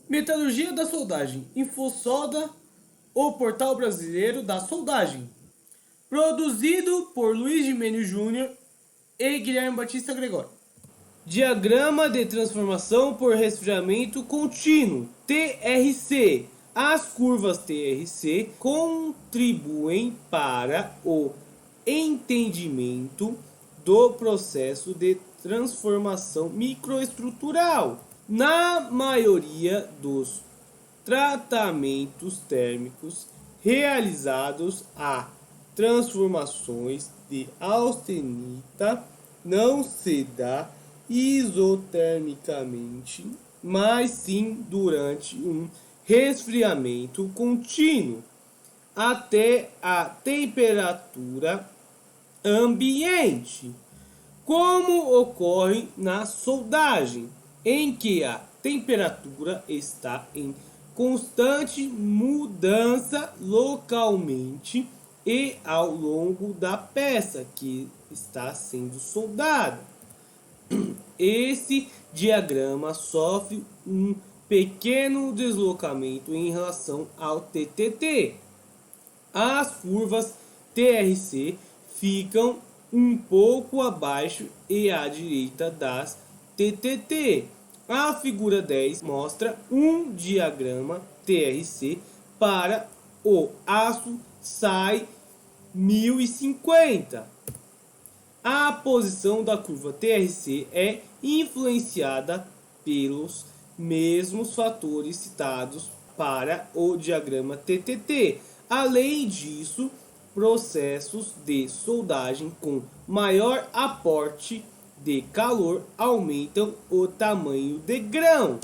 Metalurgia da soldagem. InfoSolda, o portal brasileiro da soldagem. Produzido por Luiz Gimeno Júnior e Guilherme Batista Gregório. Diagrama de transformação por resfriamento contínuo, TRC. As curvas TRC contribuem para o entendimento do processo de transformação microestrutural. Na maioria dos tratamentos térmicos realizados a transformações de austenita não se dá isotermicamente, mas sim durante um resfriamento contínuo até a temperatura ambiente, como ocorre na soldagem, em que a temperatura está em constante mudança localmente e ao longo da peça que está sendo soldada. Esse diagrama sofre um pequeno deslocamento em relação ao TTT. As curvas TRC ficam um pouco abaixo e à direita das TTT. A figura 10 mostra um diagrama TRC para o aço SAI 1050. A posição da curva TRC é influenciada pelos mesmos fatores citados para o diagrama TTT. Além disso, processos de soldagem com maior aporte de calor aumentam o tamanho de grão.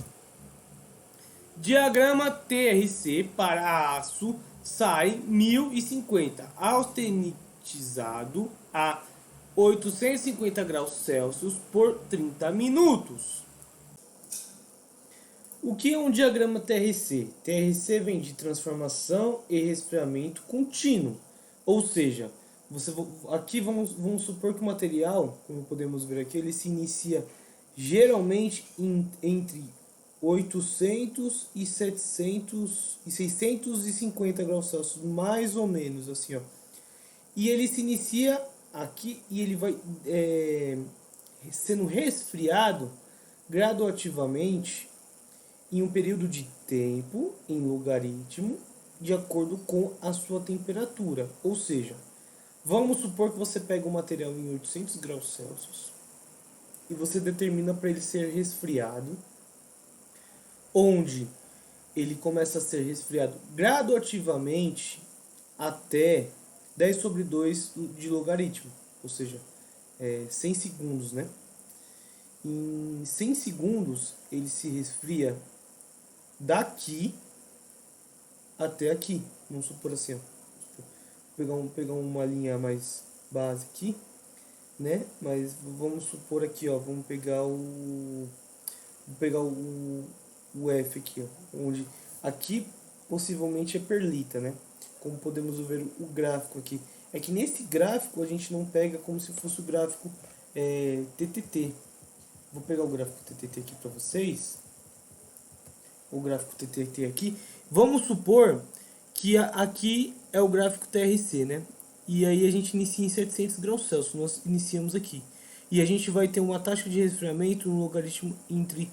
Diagrama TRC para aço SAI 1050, austenitizado a 850 graus Celsius por 30 minutos. O que é um diagrama TRC? TRC vem de transformação e resfriamento contínuo. Ou seja, aqui vamos supor que o material, como podemos ver aqui, ele se inicia geralmente entre 800 e 700 e 650 graus Celsius, mais ou menos assim, ó. E ele se inicia aqui e ele vai sendo resfriado gradativamente em um período de tempo em logaritmo de acordo com a sua temperatura. Ou seja, vamos supor que você pega um material em 800 graus Celsius e você determina para ele ser resfriado, onde ele começa a ser resfriado gradativamente até 10 sobre 2 de logaritmo, ou seja, 100 segundos, né? Em 100 segundos ele se resfria daqui até aqui. Vamos supor assim, ó. Pegar uma linha mais base aqui, né? Mas vamos supor aqui, ó, vamos pegar o F aqui, ó, onde aqui possivelmente é perlita, né? Como podemos ver o gráfico aqui. É que nesse gráfico a gente não pega como se fosse o gráfico TTT. Vou pegar o gráfico TTT aqui para vocês. O gráfico TTT aqui. Vamos supor que aqui é o gráfico TRC, né? E aí a gente inicia em 700 graus Celsius. Nós iniciamos aqui. E a gente vai ter uma taxa de resfriamento no logaritmo entre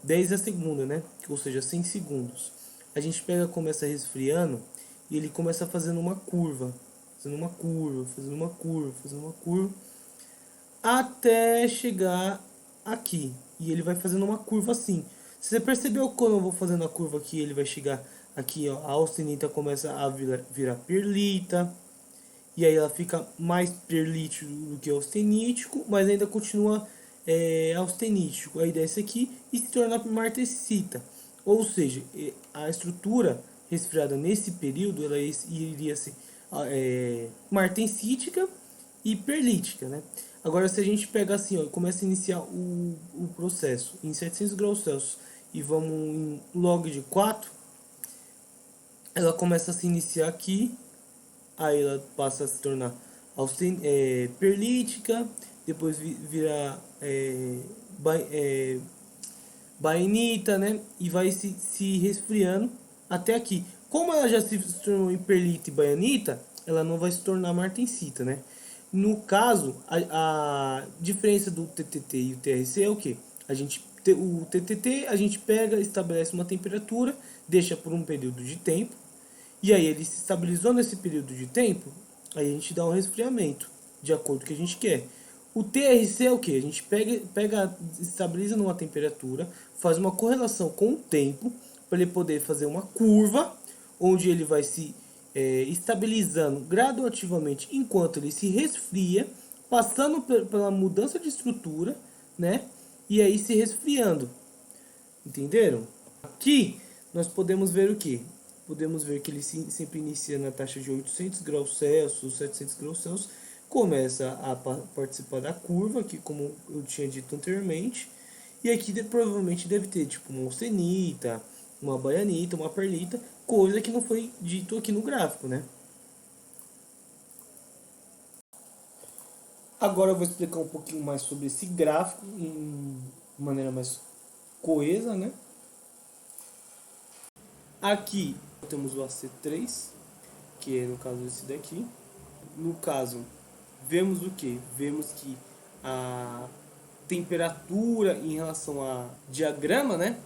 10 a segunda, né? Ou seja, 100 segundos. A gente começa resfriando e ele começa fazendo uma curva. Fazendo uma curva, fazendo uma curva, fazendo uma curva. Até chegar aqui. E ele vai fazendo uma curva assim. Você percebeu quando eu vou fazendo a curva aqui, ele vai chegar aqui, ó, a austenita começa a virar perlita. E aí ela fica mais perlítico do que austenítico, mas ainda continua austenítico. Aí desce aqui e se torna martensita. Ou seja, a estrutura resfriada nesse período ela iria ser martensítica e perlítica, né? Agora, se a gente pega assim, ó, começa a iniciar o processo em 700 graus Celsius e vamos em log de 4, ela começa a se iniciar aqui, aí ela passa a se tornar perlítica, depois vira bainita, né? E vai se resfriando até aqui. Como ela já se tornou em perlita e baianita, ela não vai se tornar martensita, né? No caso, a diferença do TTT e o TRC é o que? O TTT a gente pega, estabelece uma temperatura, deixa por um período de tempo, e aí ele se estabilizou nesse período de tempo, aí a gente dá um resfriamento, de acordo com o que a gente quer. O TRC é o que? A gente estabiliza numa temperatura, faz uma correlação com o tempo, para ele poder fazer uma curva, onde ele vai se estabilizando gradativamente enquanto ele se resfria, passando pela mudança de estrutura, né? E aí se resfriando. Entenderam? Aqui nós podemos ver o que? Podemos ver que ele sempre inicia na taxa de 800 graus Celsius, 700 graus Celsius, começa a participar da curva, que como eu tinha dito anteriormente, e aqui provavelmente deve ter tipo uma austenita, uma baianita, uma perlita, coisa que não foi dito aqui no gráfico, né? Agora eu vou explicar um pouquinho mais sobre esse gráfico em maneira mais coesa, né? Aqui temos o AC3, que é no caso esse daqui. No caso, vemos o que? Vemos que a temperatura em relação a diagrama, né?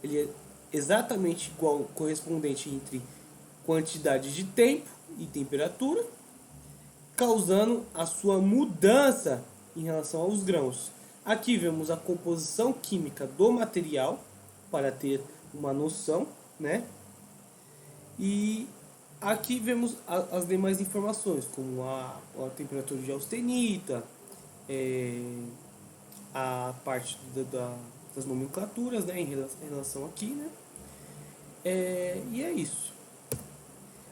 Ele é exatamente igual, correspondente entre quantidade de tempo e temperatura, causando a sua mudança em relação aos grãos. Aqui vemos a composição química do material, para ter uma noção, né? E aqui vemos as demais informações, como a temperatura de austenita, a parte das nomenclaturas, né, em relação aqui, né? E é isso.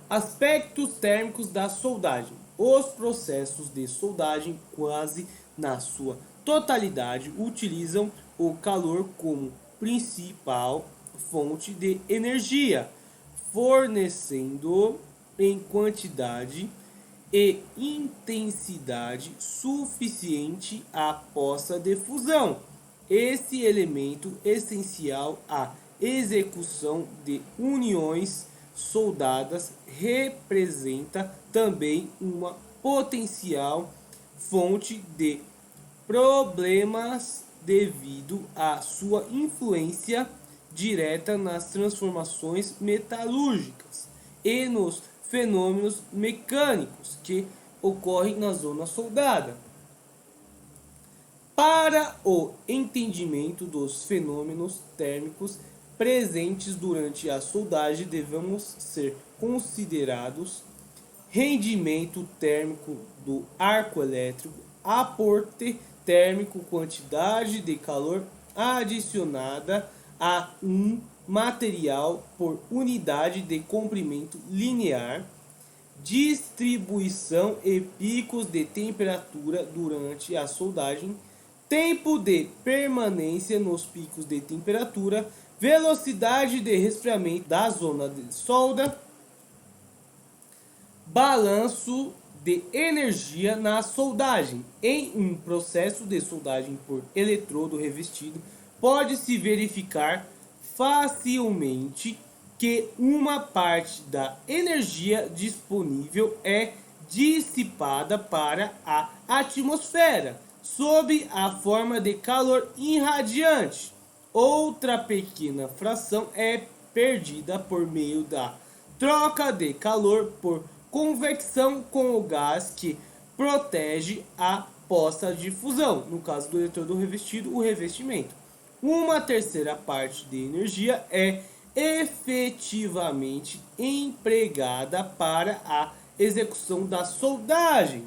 Aspectos térmicos da soldagem. Os processos de soldagem, quase na sua totalidade, utilizam o calor como principal fonte de energia, fornecendo em quantidade e intensidade suficiente à poça de fusão. Esse elemento essencial à execução de uniões soldadas representa também uma potencial fonte de problemas devido à sua influência direta nas transformações metalúrgicas e nos fenômenos mecânicos que ocorrem na zona soldada. Para o entendimento dos fenômenos térmicos presentes durante a soldagem, devemos ser considerados rendimento térmico do arco elétrico, aporte térmico, quantidade de calor adicionada a um material por unidade de comprimento linear, distribuição e picos de temperatura durante a soldagem, tempo de permanência nos picos de temperatura, velocidade de resfriamento da zona de solda, balanço de energia na soldagem. Em um processo de soldagem por eletrodo revestido, pode-se verificar facilmente que uma parte da energia disponível é dissipada para a atmosfera, sob a forma de calor irradiante. Outra pequena fração é perdida por meio da troca de calor por convecção com o gás que protege a poça de fusão. No caso do eletrodo revestido, o revestimento. Uma terceira parte de energia é efetivamente empregada para a execução da soldagem.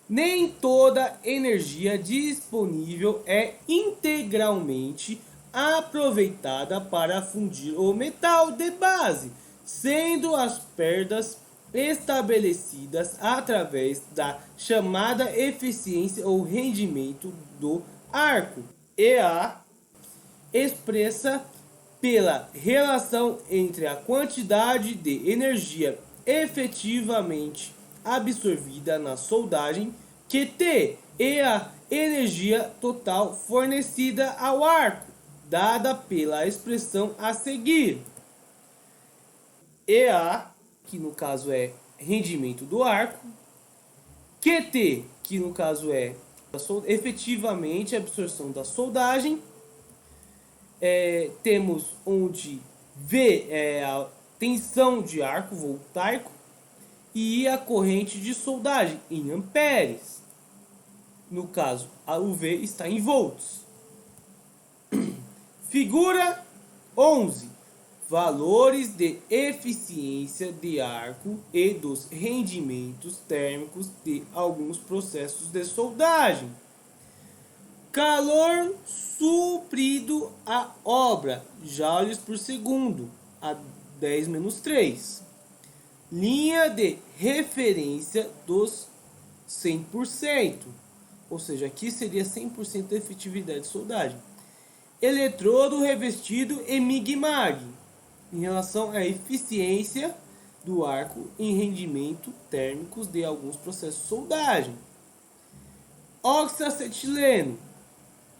Nem toda energia disponível é integralmente aproveitada para fundir o metal de base, sendo as perdas estabelecidas através da chamada eficiência ou rendimento do arco, EA, expressa pela relação entre a quantidade de energia efetivamente absorvida na soldagem, QT, e a energia total fornecida ao arco, dada pela expressão a seguir. EA, que no caso é rendimento do arco. QT, que no caso é efetivamente a absorção da soldagem. Temos onde V é a tensão de arco voltaico e a corrente de soldagem em amperes. No caso, o V está em volts. Figura 11. Valores de eficiência de arco e dos rendimentos térmicos de alguns processos de soldagem. Calor suprido a obra, joules por segundo, a 10-3. Linha de referência dos 100%, ou seja, aqui seria 100% de efetividade de soldagem. Eletrodo revestido em MIG-MAG, em relação à eficiência do arco em rendimento térmicos de alguns processos de soldagem. Oxacetileno,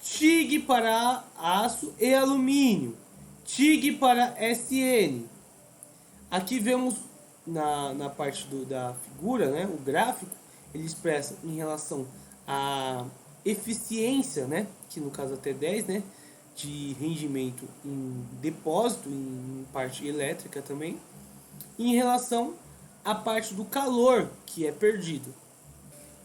TIG para aço e alumínio, TIG para SN. Aqui vemos na parte da figura, né, o gráfico, ele expressa em relação à eficiência, né, que no caso até 10, né, de rendimento em depósito, em parte elétrica também, em relação à parte do calor que é perdido.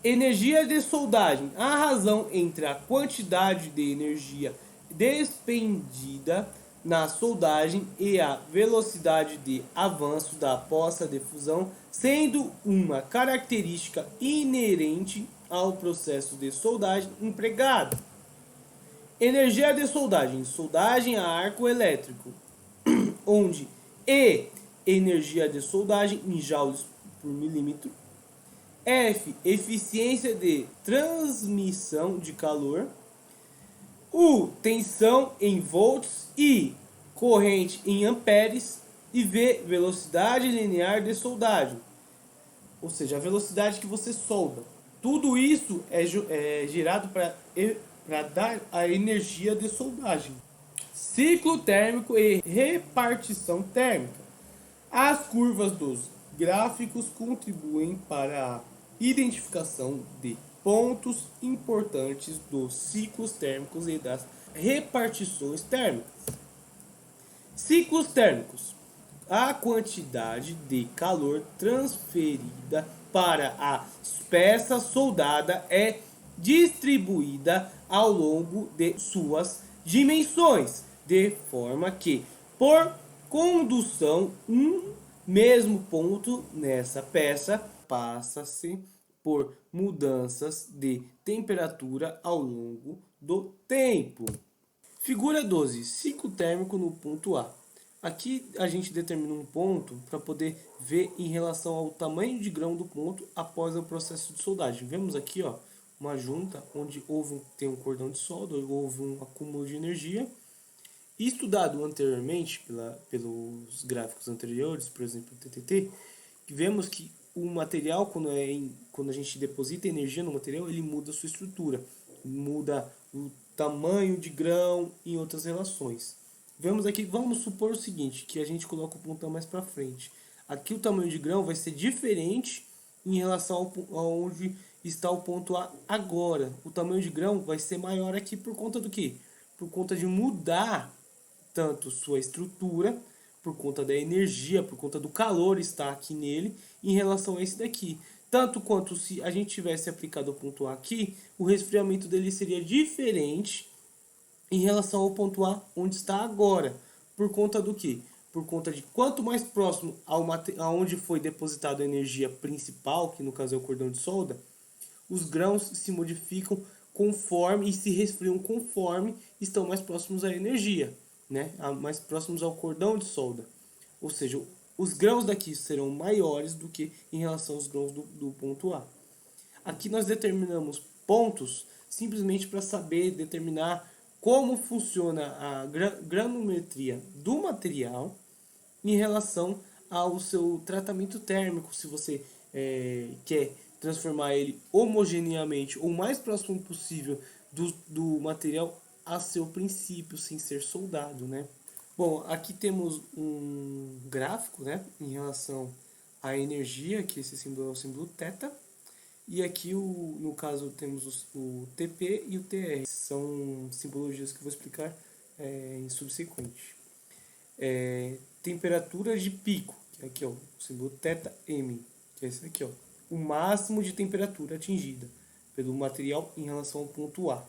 Energia de soldagem, a razão entre a quantidade de energia despendida na soldagem e a velocidade de avanço da poça de fusão, sendo uma característica inerente ao processo de soldagem empregado. Energia de soldagem, soldagem a arco elétrico, onde energia de soldagem em joules por milímetro. F, eficiência de transmissão de calor. U, tensão em volts. I, corrente em amperes. E V, velocidade linear de soldagem, ou seja, a velocidade que você solda. Tudo isso é gerado para dar a energia de soldagem. Ciclo térmico e repartição térmica. As curvas dos gráficos contribuem para a identificação de pontos importantes dos ciclos térmicos e das repartições térmicas. Ciclos térmicos. A quantidade de calor transferida para a peça soldada é distribuída ao longo de suas dimensões, de forma que, por condução, um mesmo ponto nessa peça passa-se por mudanças de temperatura ao longo do tempo. Figura 12. Ciclo térmico no ponto A. Aqui a gente determina um ponto para poder ver em relação ao tamanho de grão do ponto após o processo de soldagem. Vemos aqui, ó, uma junta onde tem um cordão de solda, houve um acúmulo de energia. Estudado anteriormente pelos gráficos anteriores, por exemplo, o TTT, vemos que o material, quando a gente deposita energia no material, ele muda a sua estrutura, muda o tamanho de grão e outras relações. Vemos aqui, vamos supor o seguinte, que a gente coloca o pontão mais para frente. Aqui o tamanho de grão vai ser diferente em relação ao onde está o ponto A agora. O tamanho de grão vai ser maior aqui por conta do quê? Por conta de mudar tanto sua estrutura, por conta da energia, por conta do calor estar aqui nele, em relação a esse daqui. Tanto quanto se a gente tivesse aplicado o ponto A aqui, o resfriamento dele seria diferente em relação ao ponto A onde está agora. Por conta do quê? Por conta de quanto mais próximo aonde foi depositada a energia principal, que no caso é o cordão de solda, os grãos se modificam conforme e se resfriam conforme estão mais próximos à energia, né? Mais próximos ao cordão de solda. Ou seja, os grãos daqui serão maiores do que em relação aos grãos do ponto A. Aqui nós determinamos pontos simplesmente para saber determinar como funciona a granulometria do material em relação ao seu tratamento térmico, se você quer transformar ele homogeneamente ou o mais próximo possível do material a seu princípio, sem ser soldado, né? Bom, aqui temos um gráfico, né, em relação à energia, que esse símbolo é o símbolo θ, e aqui, no caso, temos o TP e o TR. São simbologias que eu vou explicar em subsequente. Temperatura de pico, que é aqui, ó, o símbolo θm, que é esse aqui, ó. O máximo de temperatura atingida pelo material em relação ao ponto A.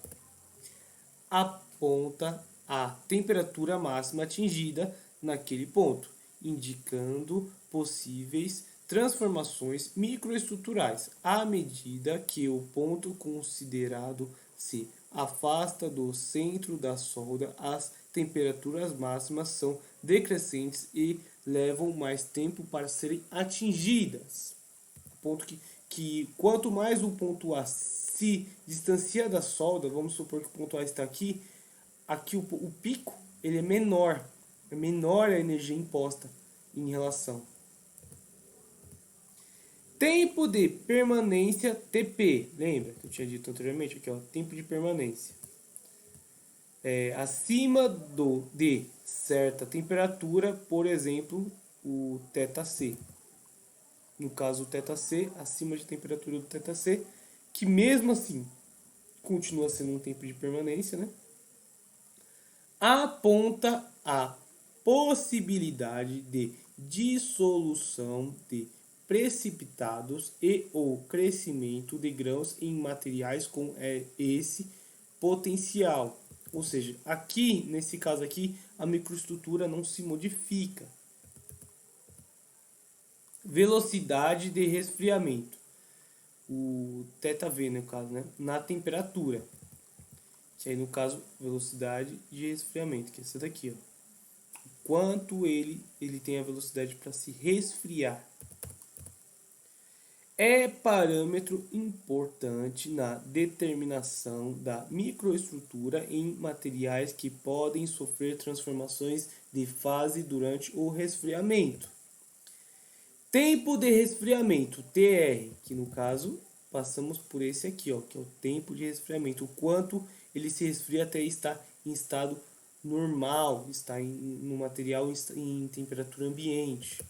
Aponta a temperatura máxima atingida naquele ponto, indicando possíveis transformações microestruturais à medida que o ponto considerado se afasta do centro da solda. As temperaturas máximas são decrescentes e levam mais tempo para serem atingidas. Ponto que quanto mais o ponto A se distancia da solda, vamos supor que o ponto A está aqui, o pico ele é menor a energia imposta em relação. Tempo de permanência TP, lembra que eu tinha dito anteriormente? Aqui, ó, tempo de permanência. Acima de certa temperatura, por exemplo, o θc. No caso, o θc, acima de temperatura do θc, que mesmo assim continua sendo um tempo de permanência, né? Aponta a possibilidade de dissolução de precipitados e o crescimento de grãos em materiais com esse potencial. Ou seja, aqui, nesse caso aqui, a microestrutura não se modifica. Velocidade de resfriamento. O ΔV, no caso, né? Na temperatura. Que aí, no caso, velocidade de resfriamento, que é essa daqui, ó. Quanto ele tem a velocidade para se resfriar. É parâmetro importante na determinação da microestrutura em materiais que podem sofrer transformações de fase durante o resfriamento. Tempo de resfriamento, TR, que no caso passamos por esse aqui, ó, que é o tempo de resfriamento, o quanto ele se resfria até estar em estado normal, está no material em temperatura ambiente.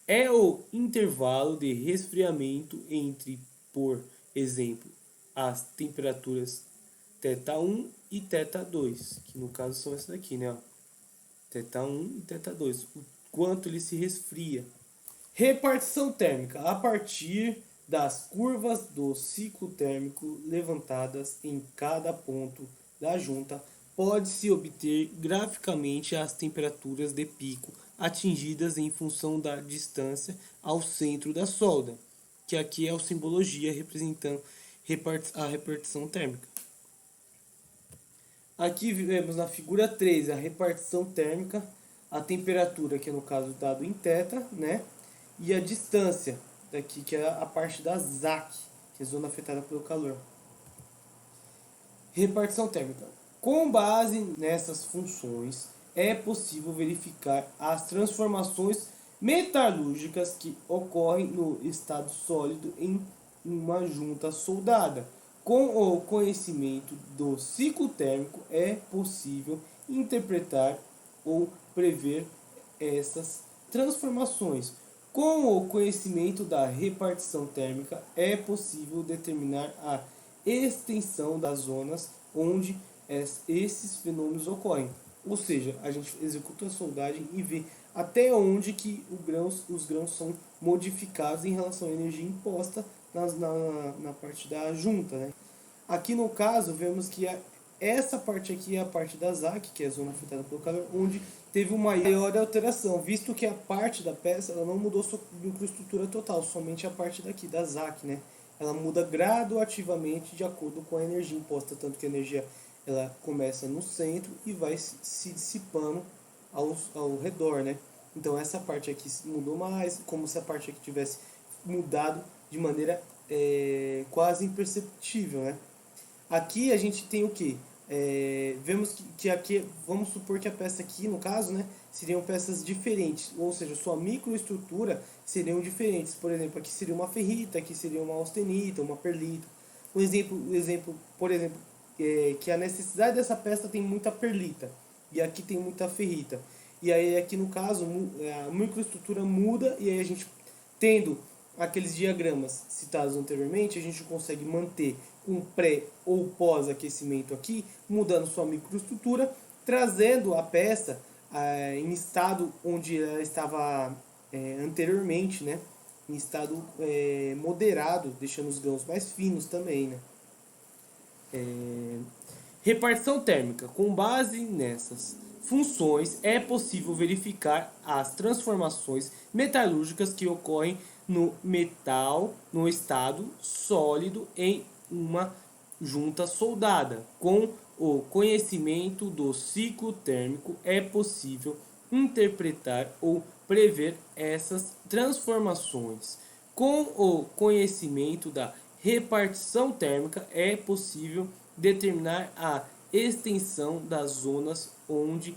É o intervalo de resfriamento entre, por exemplo, as temperaturas θ1 e θ2, que no caso são essas daqui, né? θ1 e θ2, o quanto ele se resfria. Repartição térmica, a partir das curvas do ciclo térmico levantadas em cada ponto da junta, pode-se obter graficamente as temperaturas de pico atingidas em função da distância ao centro da solda, que aqui é a simbologia representando a repartição térmica. Aqui vemos na figura 3 a repartição térmica, a temperatura, que é no caso dado em θ, né? E a distância, daqui, que é a parte da ZAC, que é a zona afetada pelo calor. Repartição térmica. Com base nessas funções, é possível verificar as transformações metalúrgicas que ocorrem no estado sólido em uma junta soldada. Com o conhecimento do ciclo térmico, é possível interpretar ou prever essas transformações. Com o conhecimento da repartição térmica, é possível determinar a extensão das zonas onde esses fenômenos ocorrem. Ou seja, a gente executa a soldagem e vê até onde que os grãos são modificados em relação à energia imposta na parte da junta, né? Aqui no caso, vemos que essa parte aqui é a parte da ZAC, que é a zona afetada pelo calor, onde teve uma maior alteração, visto que a parte da peça ela não mudou sua microestrutura total, somente a parte daqui, da ZAC, né? Ela muda gradativamente de acordo com a energia imposta, tanto que a energia ela começa no centro e vai se dissipando ao redor, né? Então essa parte aqui mudou mais, como se a parte aqui tivesse mudado de maneira quase imperceptível, né? Aqui a gente tem o que? Vemos que aqui, vamos supor que a peça aqui, no caso, né, seriam peças diferentes, ou seja, sua microestrutura seriam diferentes. Por exemplo, aqui seria uma ferrita, aqui seria uma austenita, uma perlita. Por exemplo, que a necessidade dessa peça tem muita perlita e aqui tem muita ferrita. E aí aqui no caso a microestrutura muda, e aí a gente, tendo aqueles diagramas citados anteriormente, a gente consegue manter um pré ou pós-aquecimento aqui, mudando sua microestrutura, trazendo a peça em estado onde ela estava anteriormente, né? Em estado moderado, deixando os grãos mais finos também, né? Repartição térmica. Com base nessas funções, é possível verificar as transformações metalúrgicas que ocorrem no metal no estado sólido em uma junta soldada. Com o conhecimento do ciclo térmico, é possível interpretar ou prever essas transformações. Com o conhecimento da repartição térmica, é possível determinar a extensão das zonas onde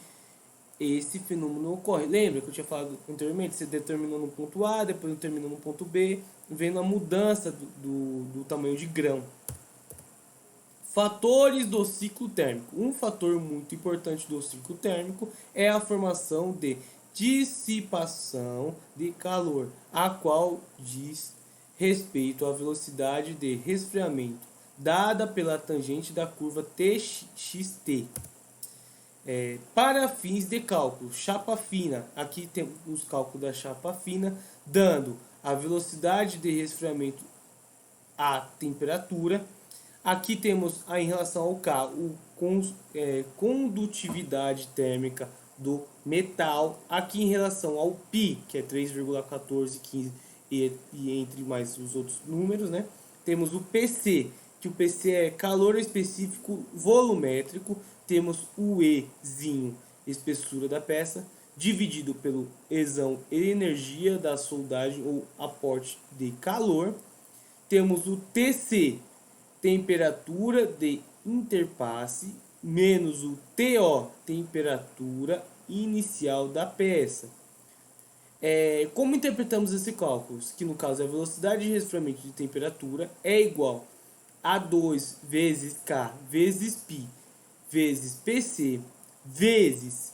esse fenômeno ocorre. Lembra que eu tinha falado anteriormente? Você determinou no ponto A, depois determinou no ponto B, vendo a mudança do tamanho de grão. Fatores do ciclo térmico. Um fator muito importante do ciclo térmico é a formação de dissipação de calor, a qual diz respeito à velocidade de resfriamento, dada pela tangente da curva TXT. Para fins de cálculo, chapa fina. Aqui temos os cálculos da chapa fina, dando a velocidade de resfriamento à temperatura. Aqui temos em relação ao K, condutividade térmica do metal. Aqui em relação ao π, que é 3,1415 e entre mais os outros números, né? Temos o PC, que o PC é calor específico volumétrico. Temos o Ezinho, espessura da peça, dividido pelo Ezão, energia da soldagem ou aporte de calor. Temos o TC, temperatura de interpasse, menos o TO, temperatura inicial da peça. Como interpretamos esse cálculo? Que no caso a velocidade de resfriamento de temperatura é igual a 2 vezes K vezes π vezes PC vezes,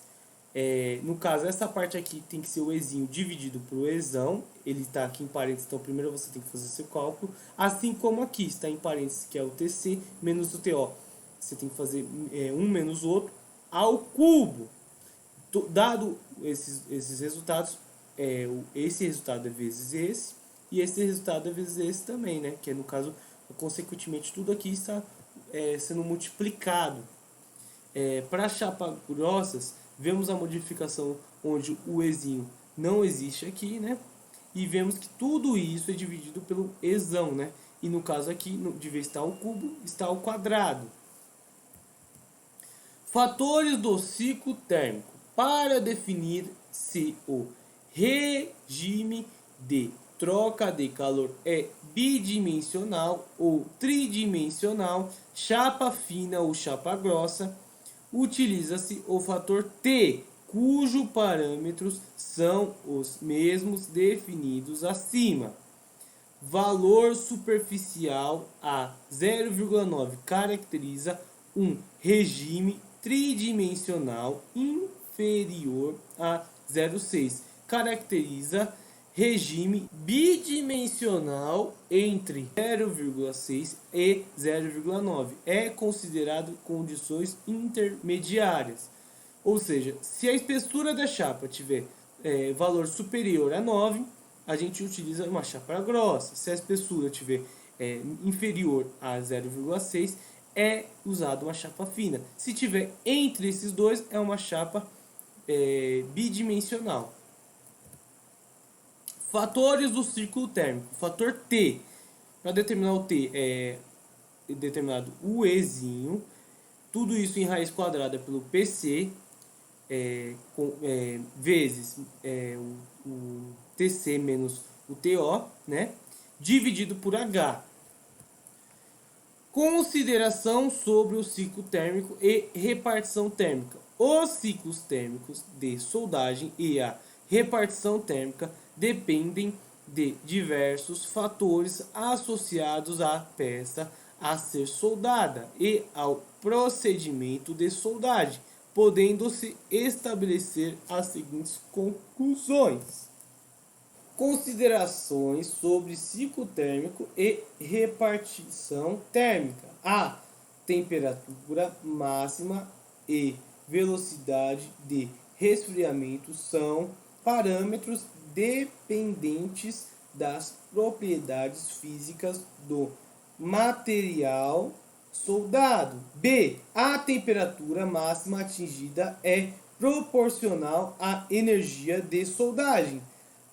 no caso essa parte aqui tem que ser o Ezinho dividido por Ezão, ele está aqui em parênteses, então primeiro você tem que fazer seu cálculo, assim como aqui está em parênteses, que é o TC menos o TO, você tem que fazer um menos o outro ao cubo. Dado esses resultados, esse resultado é vezes esse, e esse resultado é vezes esse também, né? Que é no caso, consequentemente, tudo aqui está sendo multiplicado. Para chapas grossas, vemos a modificação onde o Ezinho não existe aqui, né? E vemos que tudo isso é dividido pelo Ezão, né? E no caso aqui, de vez estar ao cubo, está ao quadrado. Fatores do ciclo térmico. Para definir se o regime de troca de calor é bidimensional ou tridimensional, chapa fina ou chapa grossa, utiliza-se o fator T, cujos parâmetros são os mesmos definidos acima. Valor superficial a 0,9 caracteriza um regime tridimensional inferior a 0,6. Caracteriza regime bidimensional entre 0,6 e 0,9. É considerado condições intermediárias. Ou seja, se a espessura da chapa tiver valor superior a 9, a gente utiliza uma chapa grossa. Se a espessura tiver inferior a 0,6, é usada uma chapa fina. Se tiver entre esses dois, é uma chapa bidimensional. Fatores do círculo térmico. Fator T. Para determinar o T é determinado o Ezinho. Tudo isso em raiz quadrada pelo PC. Vezes o TC menos o TO, né? Dividido por H. Consideração sobre o ciclo térmico e repartição térmica. Os ciclos térmicos de soldagem e a repartição térmica dependem de diversos fatores associados à peça a ser soldada e ao procedimento de soldagem, podendo-se estabelecer as seguintes conclusões. Considerações sobre ciclo térmico e repartição térmica. A temperatura máxima e velocidade de resfriamento são parâmetros dependentes das propriedades físicas do material soldado. B. A temperatura máxima atingida é proporcional à energia de soldagem.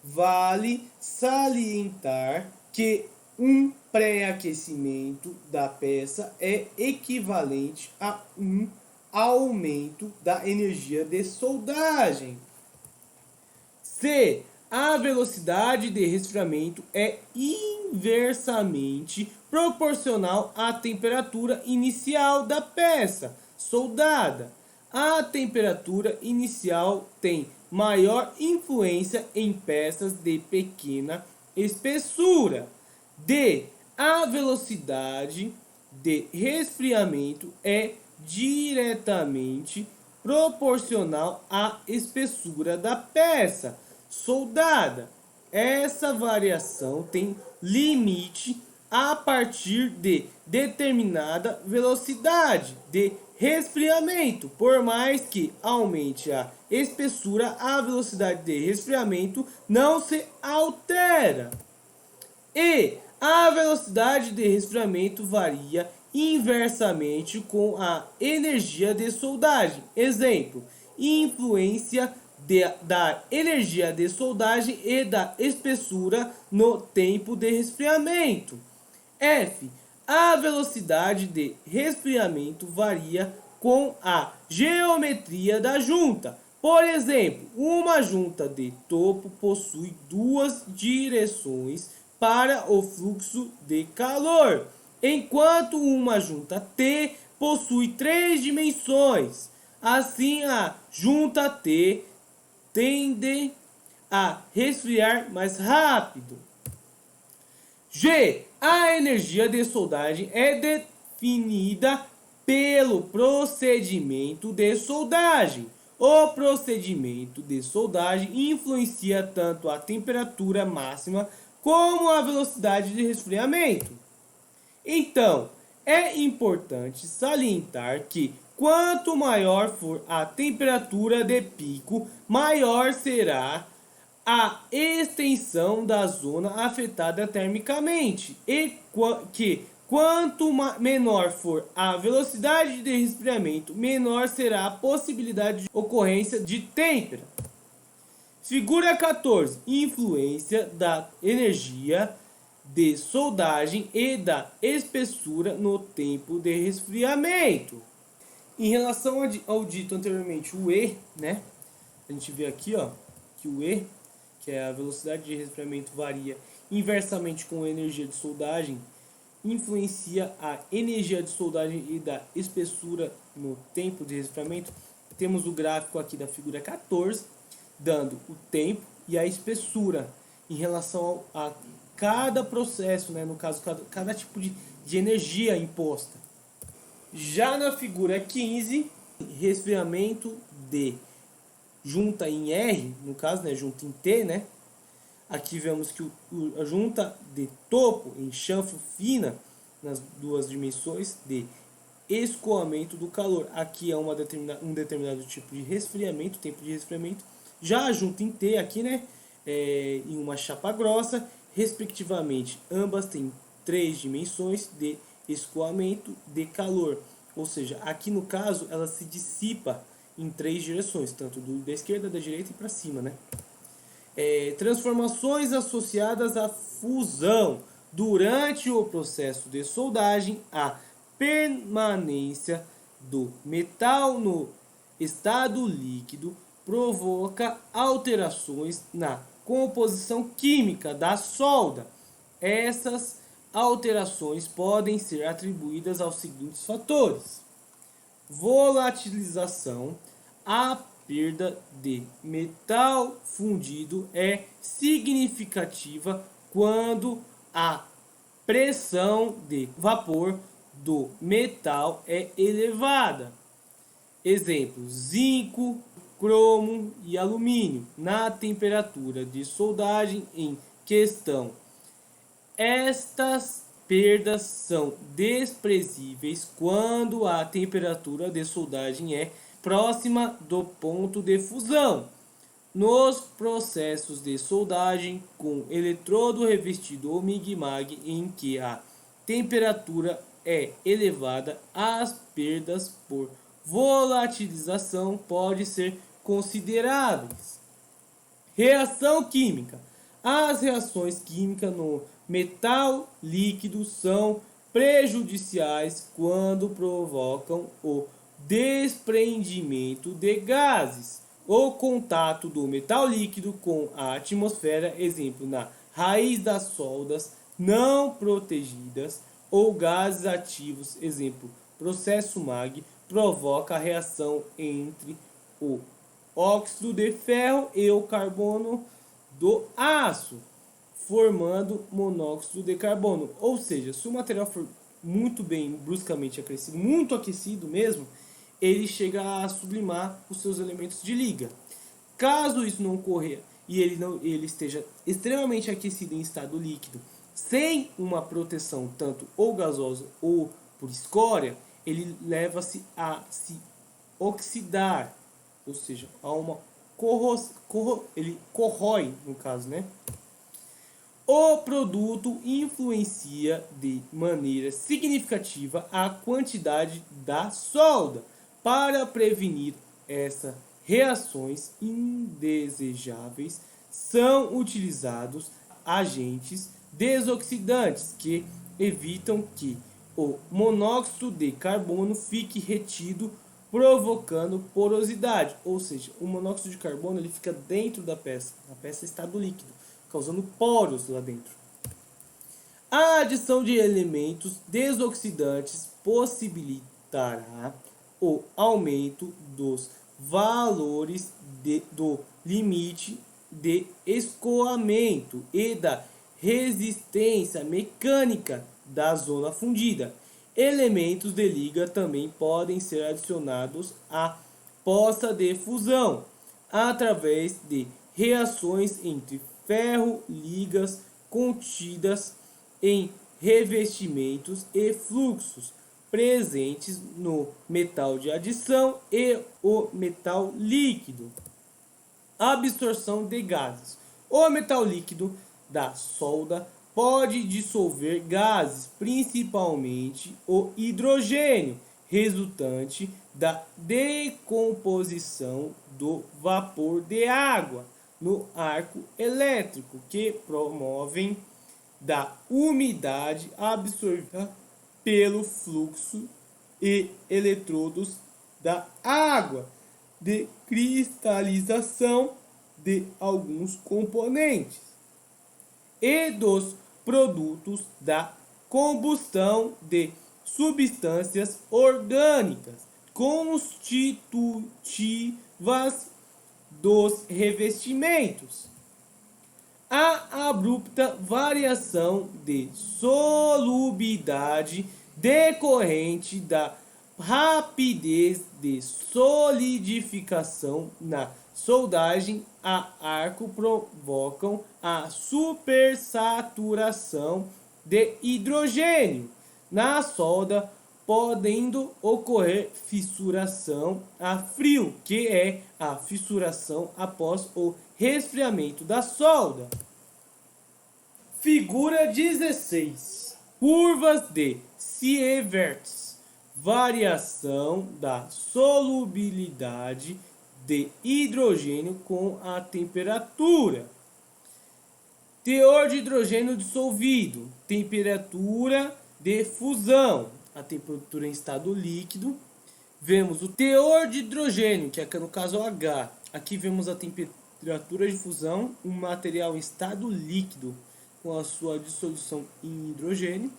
Vale salientar que um pré-aquecimento da peça é equivalente a um aumento da energia de soldagem. C. A velocidade de resfriamento é inversamente proporcional à temperatura inicial da peça soldada. A temperatura inicial tem maior influência em peças de pequena espessura. D. A velocidade de resfriamento é diretamente proporcional à espessura da peça soldada. Essa variação tem limite a partir de determinada velocidade de resfriamento. Por mais que aumente a espessura, a velocidade de resfriamento não se altera. E a velocidade de resfriamento varia inversamente com a energia de soldagem. Exemplo: influência da energia de soldagem e da espessura no tempo de resfriamento. F. A velocidade de resfriamento varia com a geometria da junta. Por exemplo, uma junta de topo possui duas direções para o fluxo de calor, enquanto uma junta T possui 3 dimensões. Assim, a junta T tende a resfriar mais rápido. G. A energia de soldagem é definida pelo procedimento de soldagem. O procedimento de soldagem influencia tanto a temperatura máxima como a velocidade de resfriamento. Então, é importante salientar que quanto maior for a temperatura de pico, maior será a extensão da zona afetada termicamente, e que quanto menor for a velocidade de resfriamento, menor será a possibilidade de ocorrência de têmpera. Figura 14. Influência da energia de soldagem e da espessura no tempo de resfriamento. Em relação ao dito anteriormente, o E, né? A gente vê aqui, ó, que o E, que é a velocidade de resfriamento, varia inversamente com a energia de soldagem, influencia a energia de soldagem e da espessura no tempo de resfriamento. Temos o gráfico aqui da figura 14, dando o tempo e a espessura em relação a cada processo, né? No caso, cada tipo de energia imposta. Já na figura 15, resfriamento de junta em R, no caso, né, junta em T, né? Aqui vemos que a junta de topo em chanfro fina, nas duas dimensões, de escoamento do calor. Aqui é um determinado tipo de resfriamento, tempo de resfriamento. Já a junta em T, aqui, né, em uma chapa grossa, respectivamente, ambas têm 3 dimensões de escoamento de calor. Ou seja, aqui no caso, ela se dissipa em 3 direções, tanto da esquerda, da direita e para cima, né? Transformações associadas à fusão. Durante o processo de soldagem, a permanência do metal no estado líquido provoca alterações na composição química da solda. Essas alterações podem ser atribuídas aos seguintes fatores: volatilização. A perda de metal fundido é significativa quando a pressão de vapor do metal é elevada. Exemplos: zinco, cromo e alumínio na temperatura de soldagem em questão. Estas perdas são desprezíveis quando a temperatura de soldagem é próxima do ponto de fusão. Nos processos de soldagem com eletrodo revestido ou MIG-MAG em que a temperatura é elevada, as perdas por volatilização podem ser consideráveis. Reação química. As reações químicas no metal líquido são prejudiciais quando provocam o desprendimento de gases. O contato do metal líquido com a atmosfera, exemplo, na raiz das soldas não protegidas, ou gases ativos, exemplo, processo MAG, provoca a reação entre o óxido de ferro e o carbono do aço, formando monóxido de carbono. Ou seja, se o material for muito bem bruscamente aquecido, muito aquecido mesmo, ele chega a sublimar os seus elementos de liga. Caso isso não ocorra e ele esteja extremamente aquecido em estado líquido, sem uma proteção tanto ou gasosa ou por escória, ele leva-se a se oxidar, ou seja, a uma ele corrói, no caso, né? O produto influencia de maneira significativa a quantidade da solda. Para prevenir essas reações indesejáveis, são utilizados agentes desoxidantes que evitam que o monóxido de carbono fique retido, provocando porosidade. Ou seja, o monóxido de carbono ele fica dentro da peça. A peça está estado líquido, causando poros lá dentro. A adição de elementos desoxidantes possibilitará o aumento dos valores do limite de escoamento e da resistência mecânica da zona fundida. Elementos de liga também podem ser adicionados à poça de fusão através de reações entre ferro, ligas contidas em revestimentos e fluxos presentes no metal de adição e o metal líquido. Absorção de gases. O metal líquido da solda pode dissolver gases, principalmente o hidrogênio, resultante da decomposição do vapor de água no arco elétrico, que promovem da umidade absorvida pelo fluxo e eletrodos da água, de cristalização de alguns componentes e dos produtos da combustão de substâncias orgânicas constitutivas dos revestimentos. A abrupta variação de solubilidade decorrente da rapidez de solidificação na soldagem a arco provocam a supersaturação de hidrogênio na solda, podendo ocorrer fissuração a frio, que é a fissuração após o resfriamento da solda. Figura 16. Curvas de Sieverts. Variação da solubilidade de hidrogênio com a temperatura. Teor de hidrogênio dissolvido. Temperatura de fusão. A temperatura em estado líquido. Vemos o teor de hidrogênio, que é no caso o H. Aqui vemos a temperatura de fusão, um material em estado líquido com a sua dissolução em hidrogênio.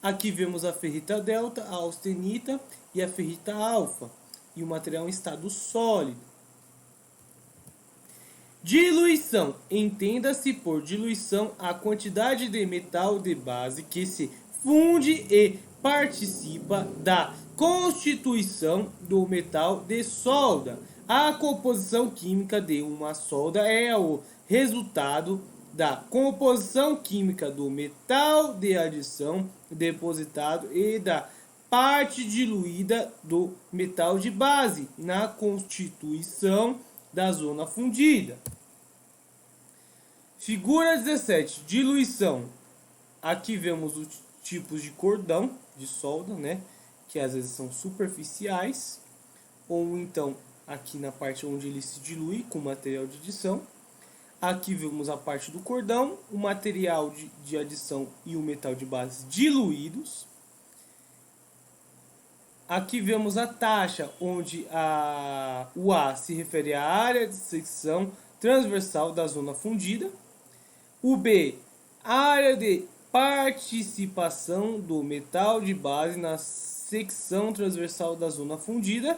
Aqui vemos a ferrita delta, a austenita e a ferrita alfa, e o material em estado sólido. Diluição. Entenda-se por diluição a quantidade de metal de base que se funde e participa da constituição do metal de solda. A composição química de uma solda é o resultado da composição química do metal de adição depositado e da parte diluída do metal de base na constituição da zona fundida. Figura 17, diluição. Aqui vemos os tipos de cordão de solda, né, que às vezes são superficiais, ou então aqui na parte onde ele se dilui com material de adição. Aqui vemos a parte do cordão, o material de adição e o metal de base diluídos. Aqui vemos a taxa, onde o A se refere à área de secção transversal da zona fundida. O B, área de participação do metal de base na secção transversal da zona fundida.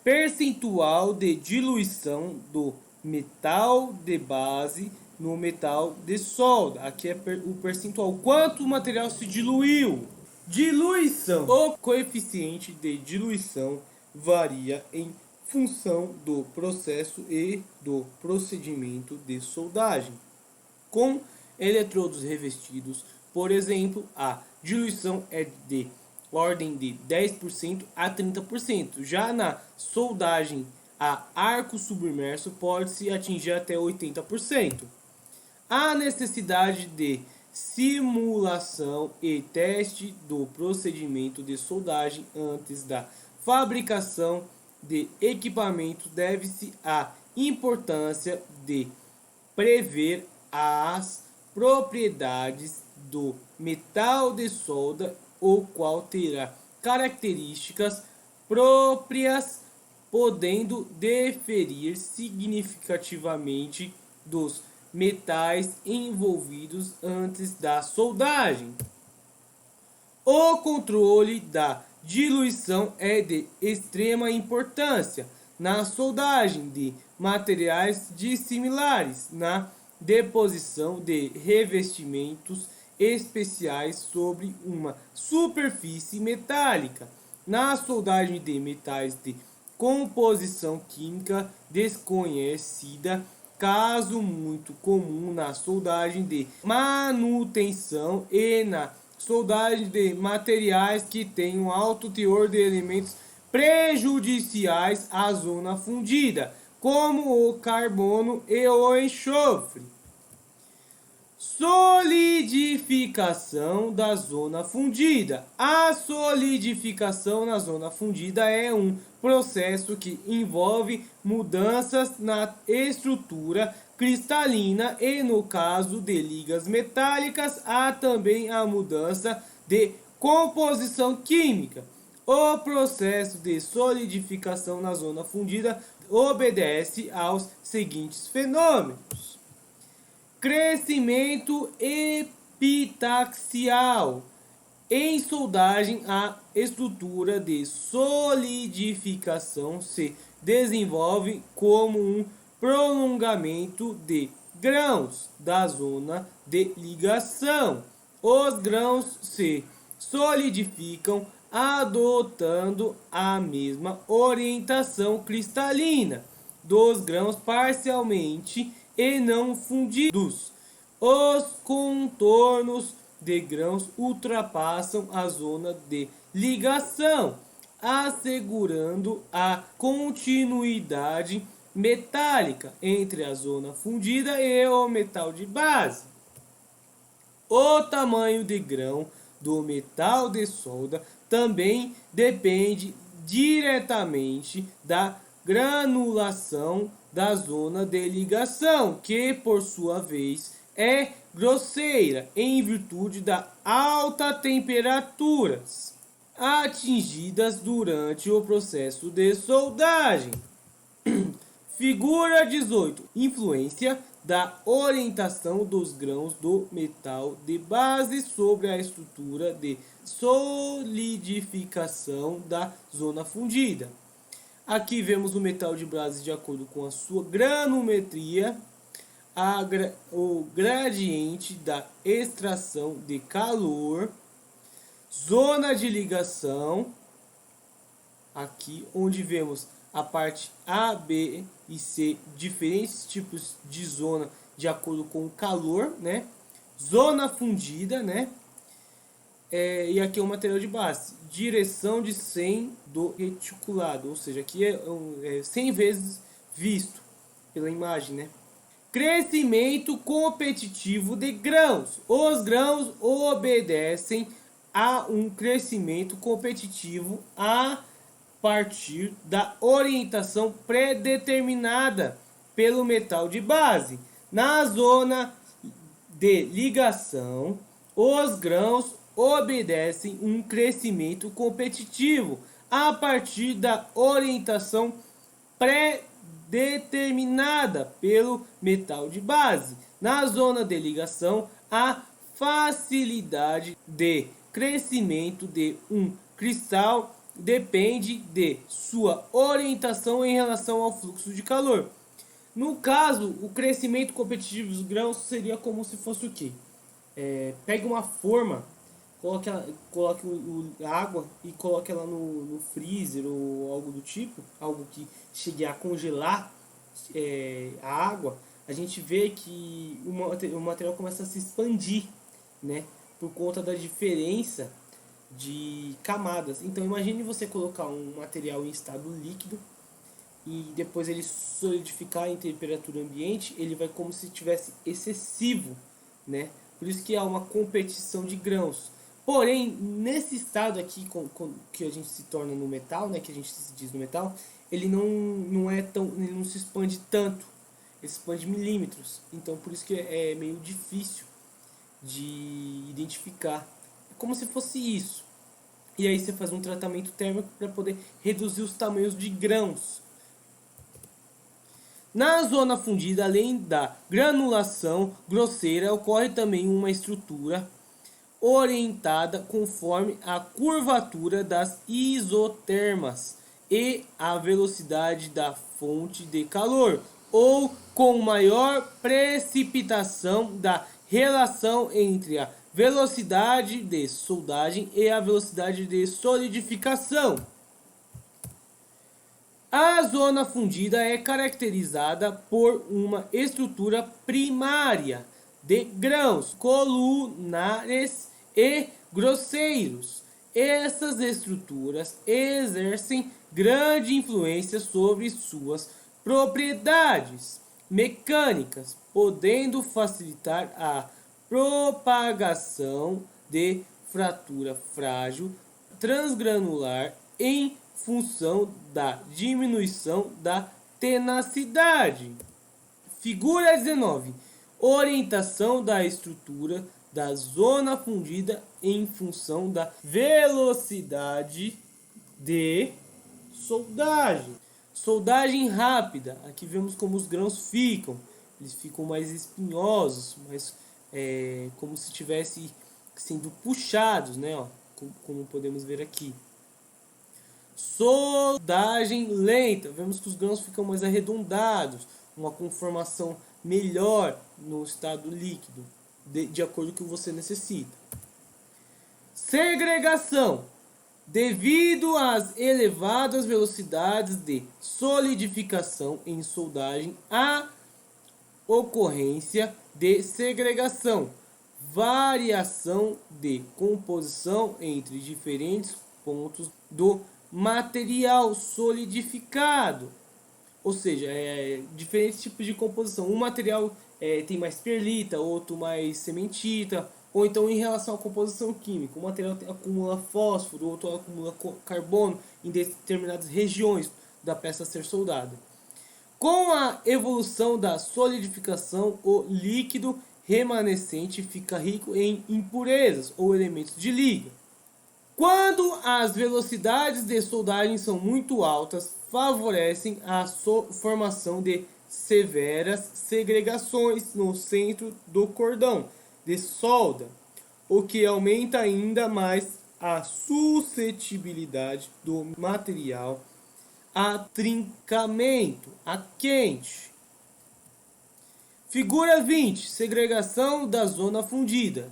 Percentual de diluição do metal de base no metal de solda. Aqui é o percentual, quanto o material se diluiu. Diluição. O coeficiente de diluição varia em função do processo e do procedimento de soldagem. Com eletrodos revestidos, por exemplo, a diluição é de ordem de 10% a 30%. Já na soldagem a arco submerso pode-se atingir até 80%. A necessidade de simulação e teste do procedimento de soldagem antes da fabricação de equipamentos deve-se à importância de prever as propriedades do metal de solda, o qual terá características próprias, podendo diferir significativamente dos metais envolvidos antes da soldagem. O controle da diluição é de extrema importância na soldagem de materiais dissimilares, na deposição de revestimentos especiais sobre uma superfície metálica, na soldagem de metais de composição química desconhecida, caso muito comum na soldagem de manutenção e na soldagem de materiais que têm um alto teor de elementos prejudiciais à zona fundida, como o carbono e o enxofre. Solidificação da zona fundida. A solidificação na zona fundida é um processo que envolve mudanças na estrutura cristalina e, no caso de ligas metálicas, há também a mudança de composição química. O processo de solidificação na zona fundida obedece aos seguintes fenômenos: crescimento epitaxial. Em soldagem, a estrutura de solidificação se desenvolve como um prolongamento de grãos da zona de ligação. Os grãos se solidificam adotando a mesma orientação cristalina dos grãos parcialmente e não fundidos. Os contornos de grãos ultrapassam a zona de ligação, assegurando a continuidade metálica entre a zona fundida e o metal de base. O tamanho de grão do metal de solda também depende diretamente da granulação da zona de ligação, que por sua vez é grosseira em virtude das altas temperaturas atingidas durante o processo de soldagem. Figura 18. Influência da orientação dos grãos do metal de base sobre a estrutura de solidificação da zona fundida. Aqui vemos o metal de base de acordo com a sua granulometria, o gradiente da extração de calor zona de ligação, aqui onde vemos a parte A, B e C, diferentes tipos de zona de acordo com o calor, né? Zona fundida, né? E aqui é o material de base, direção de 100 do reticulado, ou seja, aqui é 100 vezes visto pela imagem, né? Crescimento competitivo de grãos. Os grãos obedecem a um crescimento competitivo a partir da orientação pré-determinada pelo metal de base. Na zona de ligação, os grãos obedecem um crescimento competitivo a partir da orientação pré-determinada pelo metal de base. Na zona de ligação, a facilidade de crescimento de um cristal depende de sua orientação em relação ao fluxo de calor. No caso, o crescimento competitivo dos grãos seria como se fosse o quê? Pegue uma forma, coloque a água e coloque ela no freezer ou algo do tipo, algo que chegue a congelar a água. A gente vê que o material começa a se expandir, né? Por conta da diferença de camadas. Então imagine você colocar um material em estado líquido e depois ele solidificar em temperatura ambiente, ele vai como se tivesse excessivo, né? Por isso que há uma competição de grãos. Porém, nesse estado aqui que a gente se torna no metal, né, que a gente se diz no metal, ele ele não se expande tanto, ele se expande milímetros. Então por isso que é meio difícil de identificar. É como se fosse isso. E aí você faz um tratamento térmico para poder reduzir os tamanhos de grãos. Na zona fundida, além da granulação grosseira, ocorre também uma estrutura orientada conforme a curvatura das isotermas e a velocidade da fonte de calor, ou com maior precipitação da relação entre a velocidade de soldagem e a velocidade de solidificação. A zona fundida é caracterizada por uma estrutura primária de grãos colunares e grosseiros. Essas estruturas exercem grande influência sobre suas propriedades mecânicas, podendo facilitar a propagação de fratura frágil transgranular em função da diminuição da tenacidade. Figura 19. Orientação da estrutura da zona fundida em função da velocidade de soldagem. Soldagem rápida. Aqui vemos como os grãos ficam. Eles ficam mais espinhosos, como se estivessem sendo puxados, né? Ó, como podemos ver aqui. Soldagem lenta. Vemos que os grãos ficam mais arredondados, uma conformação melhor no estado líquido, de acordo com o que você necessita. Segregação. Devido às elevadas velocidades de solidificação em soldagem, há ocorrência de segregação, variação de composição entre diferentes pontos do material solidificado. Ou seja, diferentes tipos de composição. Um material tem mais perlita, outro mais cementita, ou então em relação à composição química. Um material acumula fósforo, outro acumula carbono em determinadas regiões da peça a ser soldada. Com a evolução da solidificação, o líquido remanescente fica rico em impurezas ou elementos de liga. Quando as velocidades de soldagem são muito altas, favorecem a formação de severas segregações no centro do cordão de solda, o que aumenta ainda mais a suscetibilidade do material a trincamento, a quente. Figura 20. Segregação da zona fundida.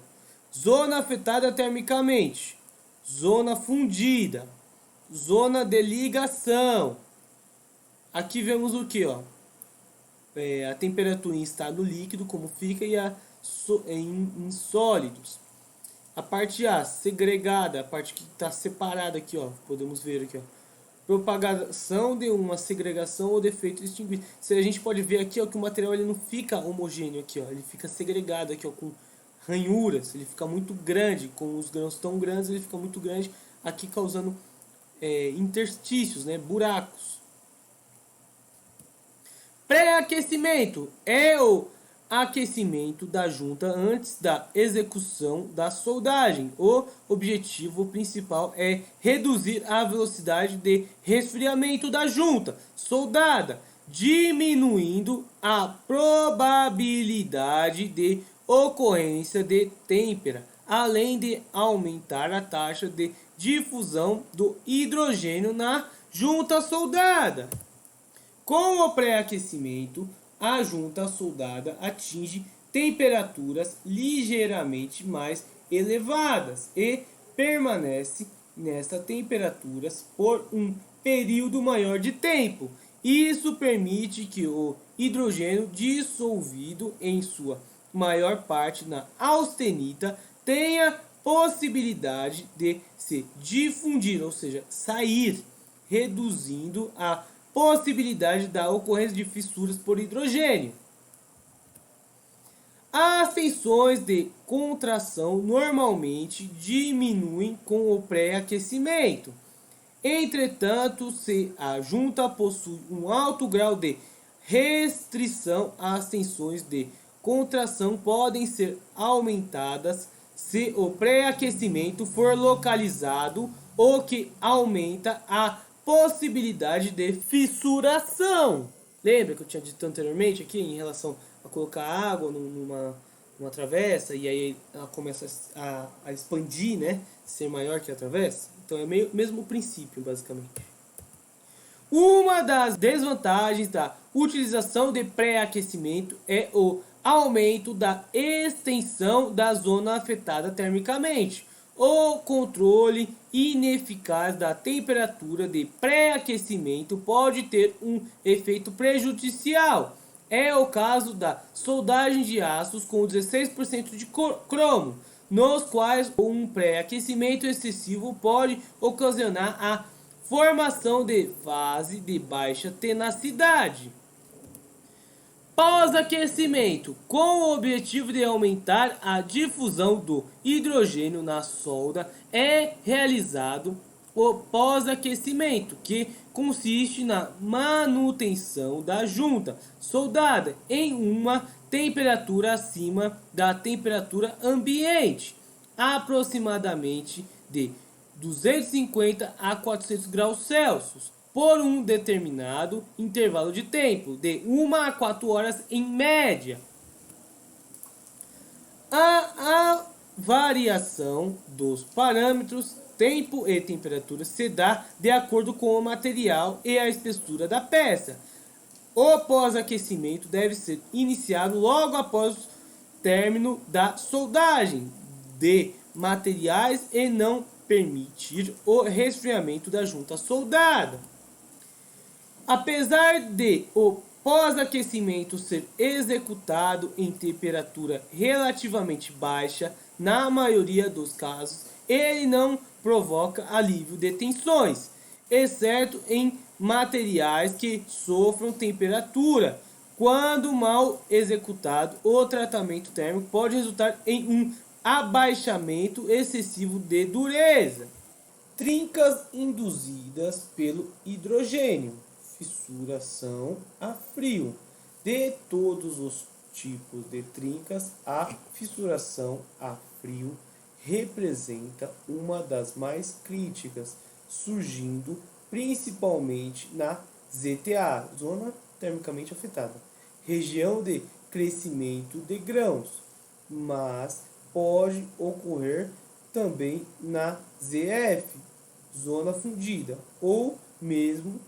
Zona afetada termicamente. zona fundida, zona de ligação. Aqui vemos o que, ó? A temperatura em estado líquido, como fica, e em sólidos. A parte A, segregada, a parte que está separada aqui, ó, podemos ver aqui, ó. Propagação de uma segregação ou defeito extinguido. A gente pode ver aqui, ó, que o material ele não fica homogêneo aqui, ó, ele fica segregado aqui, ó, com ranhuras, ele fica muito grande, com os grãos tão grandes, ele fica muito grande aqui, causando interstícios, né, buracos. Pré-aquecimento é o aquecimento da junta antes da execução da soldagem. O objetivo principal é reduzir a velocidade de resfriamento da junta soldada, diminuindo a probabilidade de ocorrência de têmpera, além de aumentar a taxa de difusão do hidrogênio na junta soldada. Com o pré-aquecimento, a junta soldada atinge temperaturas ligeiramente mais elevadas e permanece nessas temperaturas por um período maior de tempo. Isso permite que o hidrogênio dissolvido em sua maior parte na austenita tenha possibilidade de se difundir, ou seja, sair, reduzindo a possibilidade da ocorrência de fissuras por hidrogênio. As tensões de contração normalmente diminuem com o pré-aquecimento. Entretanto, se a junta possui um alto grau de restrição, as tensões de contração podem ser aumentadas se o pré-aquecimento for localizado, o que aumenta a possibilidade de fissuração. Lembra que eu tinha dito anteriormente aqui em relação a colocar água numa travessa e aí ela começa a expandir, né? Ser maior que a travessa? Então é mesmo o princípio, basicamente. Uma das desvantagens da utilização de pré-aquecimento é o aumento da extensão da zona afetada termicamente. O controle ineficaz da temperatura de pré-aquecimento pode ter um efeito prejudicial. É o caso da soldagem de aços com 16% de cromo, nos quais um pré-aquecimento excessivo pode ocasionar a formação de fase de baixa tenacidade. Pós-aquecimento, com o objetivo de aumentar a difusão do hidrogênio na solda, é realizado o pós-aquecimento, que consiste na manutenção da junta soldada em uma temperatura acima da temperatura ambiente, aproximadamente de 250 a 400 graus Celsius, por um determinado intervalo de tempo, de 1 a 4 horas em média. A variação dos parâmetros tempo e temperatura se dá de acordo com o material e a espessura da peça. O pós-aquecimento deve ser iniciado logo após o término da soldagem de materiais e não permitir o resfriamento da junta soldada. Apesar de o pós-aquecimento ser executado em temperatura relativamente baixa, na maioria dos casos, ele não provoca alívio de tensões, exceto em materiais que sofram temperatura. Quando mal executado, o tratamento térmico pode resultar em um abaixamento excessivo de dureza. Trincas induzidas pelo hidrogênio. Fissuração a frio. De todos os tipos de trincas, a fissuração a frio representa uma das mais críticas, surgindo principalmente na ZTA, zona termicamente afetada, região de crescimento de grãos, mas pode ocorrer também na ZF, zona fundida, ou mesmo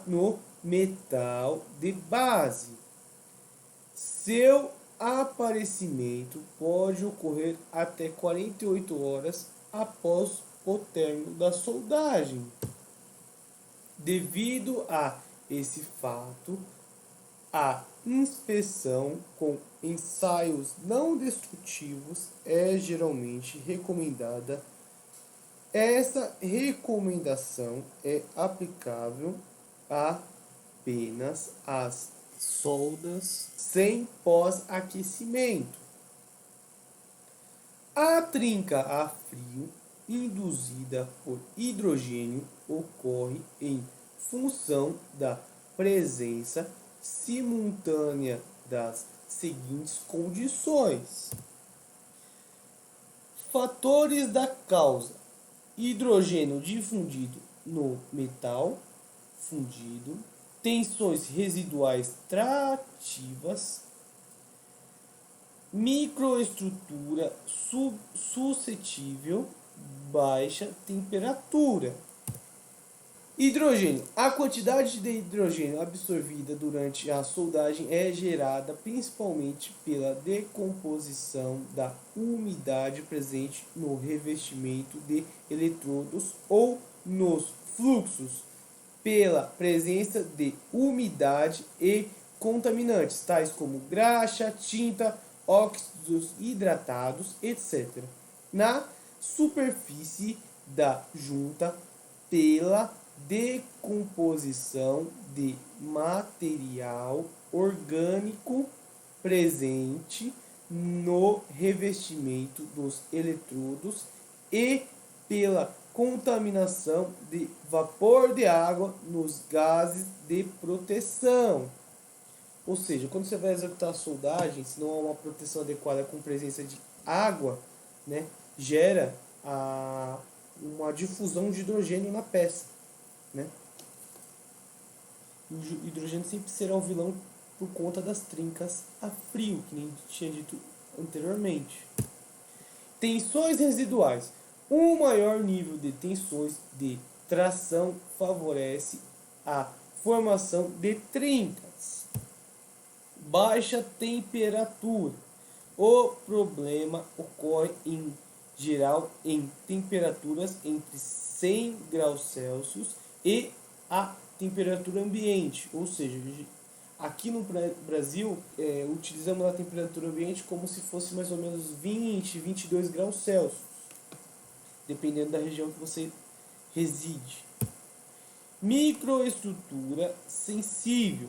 no metal de base. Seu aparecimento pode ocorrer até 48 horas após o término da soldagem. Devido a esse fato, a inspeção com ensaios não destrutivos é geralmente recomendada. Essa recomendação é aplicável apenas às soldas sem pós-aquecimento. A trinca a frio induzida por hidrogênio ocorre em função da presença simultânea das seguintes condições: fatores da causa: hidrogênio difundido no metal fundido, tensões residuais trativas, microestrutura suscetível, baixa temperatura. Hidrogênio. A quantidade de hidrogênio absorvida durante a soldagem é gerada principalmente pela decomposição da umidade presente no revestimento de eletrodos ou nos fluxos, pela presença de umidade e contaminantes, tais como graxa, tinta, óxidos hidratados, etc., na superfície da junta, pela decomposição de material orgânico presente no revestimento dos eletrodos e pela contaminação de vapor de água nos gases de proteção. Ou seja, quando você vai executar a soldagem, se não há uma proteção adequada com presença de água, né, gera uma difusão de hidrogênio na peça. Né? O hidrogênio sempre será um vilão por conta das trincas a frio, que nem tinha dito anteriormente. Tensões residuais. Um maior nível de tensões de tração favorece a formação de trincas. Baixa temperatura. O problema ocorre em geral em temperaturas entre 100 graus Celsius e a temperatura ambiente, ou seja, aqui no Brasil utilizamos a temperatura ambiente como se fosse mais ou menos 20, 22 graus Celsius, dependendo da região que você reside. Microestrutura sensível.